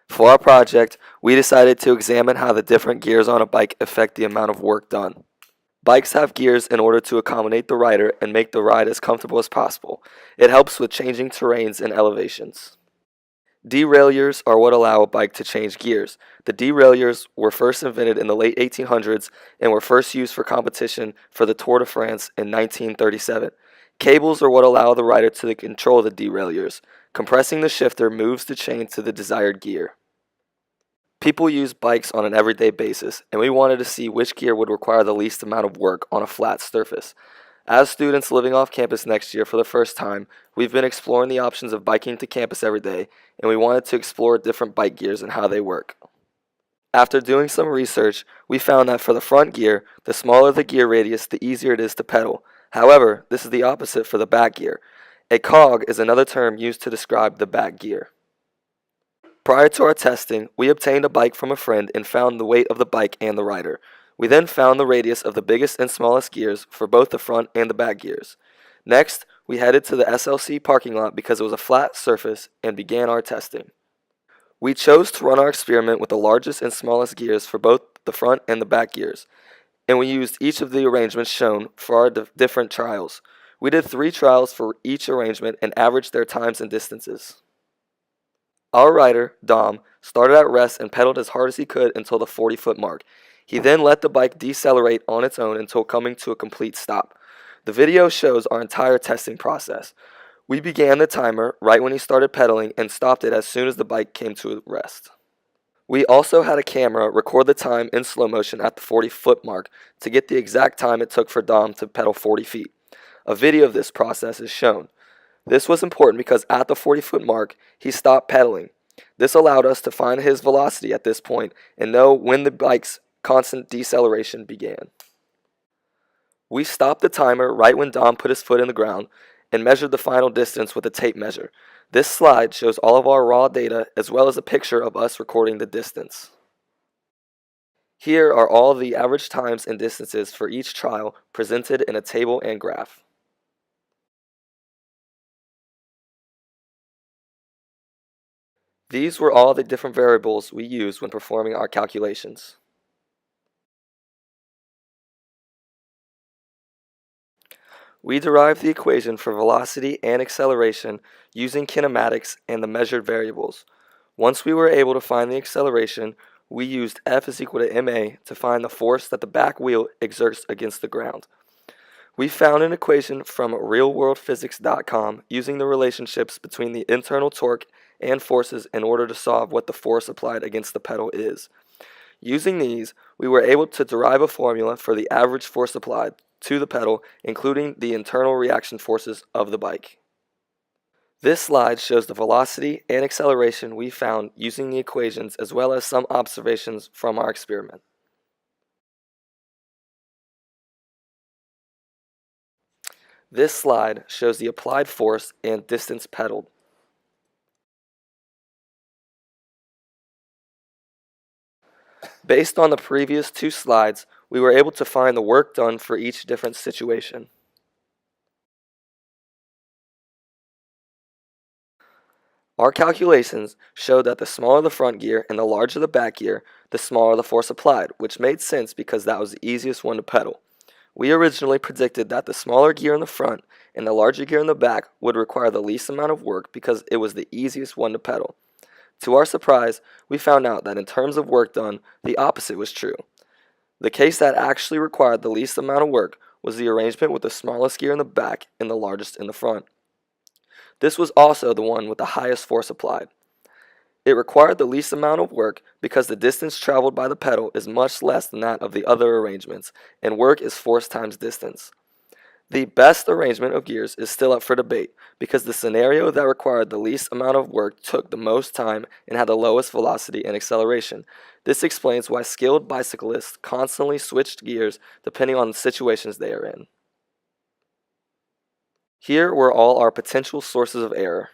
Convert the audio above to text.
For our project, we decided to examine how the different gears on a bike affect the amount of work done. Bikes have gears in order to accommodate the rider and make the ride as comfortable as possible. It helps with changing terrains and elevations. Derailleurs are what allow a bike to change gears. The derailleurs were first invented in the late 1800s and were first used for competition for the Tour de France in 1937. Cables are what allow the rider to control the derailleurs. Compressing the shifter moves the chain to the desired gear. People use bikes on an everyday basis, and we wanted to see which gear would require the least amount of work on a flat surface. As students living off campus next year for the first time, we've been exploring the options of biking to campus every day, and we wanted to explore different bike gears and how they work. After doing some research, we found that for the front gear, the smaller the gear radius, the easier it is to pedal. However, this is the opposite for the back gear. A cog is another term used to describe the back gear. Prior to our testing, we obtained a bike from a friend and found the weight of the bike and the rider. We then found the radius of the biggest and smallest gears for both the front and the back gears. Next, we headed to the SLC parking lot because it was a flat surface and began our testing. We chose to run our experiment with the largest and smallest gears for both the front and the back gears, and we used each of the arrangements shown for our different trials. We did 3 trials for each arrangement and averaged their times and distances. Our rider, Dom, started at rest and pedaled as hard as he could until the 40-foot mark. He then let the bike decelerate on its own until coming to a complete stop. The video shows our entire testing process. We began the timer right when he started pedaling and stopped it as soon as the bike came to rest. We also had a camera record the time in slow motion at the 40-foot mark to get the exact time it took for Dom to pedal 40 feet. A video of this process is shown. This was important because at the 40-foot mark, he stopped pedaling. This allowed us to find his velocity at this point and know when the bike's constant deceleration began. We stopped the timer right when Dom put his foot in the ground and measured the final distance with a tape measure. This slide shows all of our raw data as well as a picture of us recording the distance. Here are all the average times and distances for each trial presented in a table and graph. These were all the different variables we used when performing our calculations. We derived the equation for velocity and acceleration using kinematics and the measured variables. Once we were able to find the acceleration, we used F is equal to ma to find the force that the back wheel exerts against the ground. We found an equation from realworldphysics.com using the relationships between the internal torque and forces in order to solve what the force applied against the pedal is. Using these, we were able to derive a formula for the average force applied to the pedal, including the internal reaction forces of the bike. This slide shows the velocity and acceleration we found using the equations as well as some observations from our experiment. This slide shows the applied force and distance pedaled. Based on the previous 2 slides, we were able to find the work done for each different situation. Our calculations showed that the smaller the front gear and the larger the back gear, the smaller the force applied, which made sense because that was the easiest one to pedal. We originally predicted that the smaller gear in the front and the larger gear in the back would require the least amount of work because it was the easiest one to pedal. To our surprise, we found out that in terms of work done, the opposite was true. The case that actually required the least amount of work was the arrangement with the smallest gear in the back and the largest in the front. This was also the one with the highest force applied. It required the least amount of work because the distance traveled by the pedal is much less than that of the other arrangements, and work is force times distance. The best arrangement of gears is still up for debate because the scenario that required the least amount of work took the most time and had the lowest velocity and acceleration. This explains why skilled bicyclists constantly switched gears depending on the situations they are in. Here were all our potential sources of error.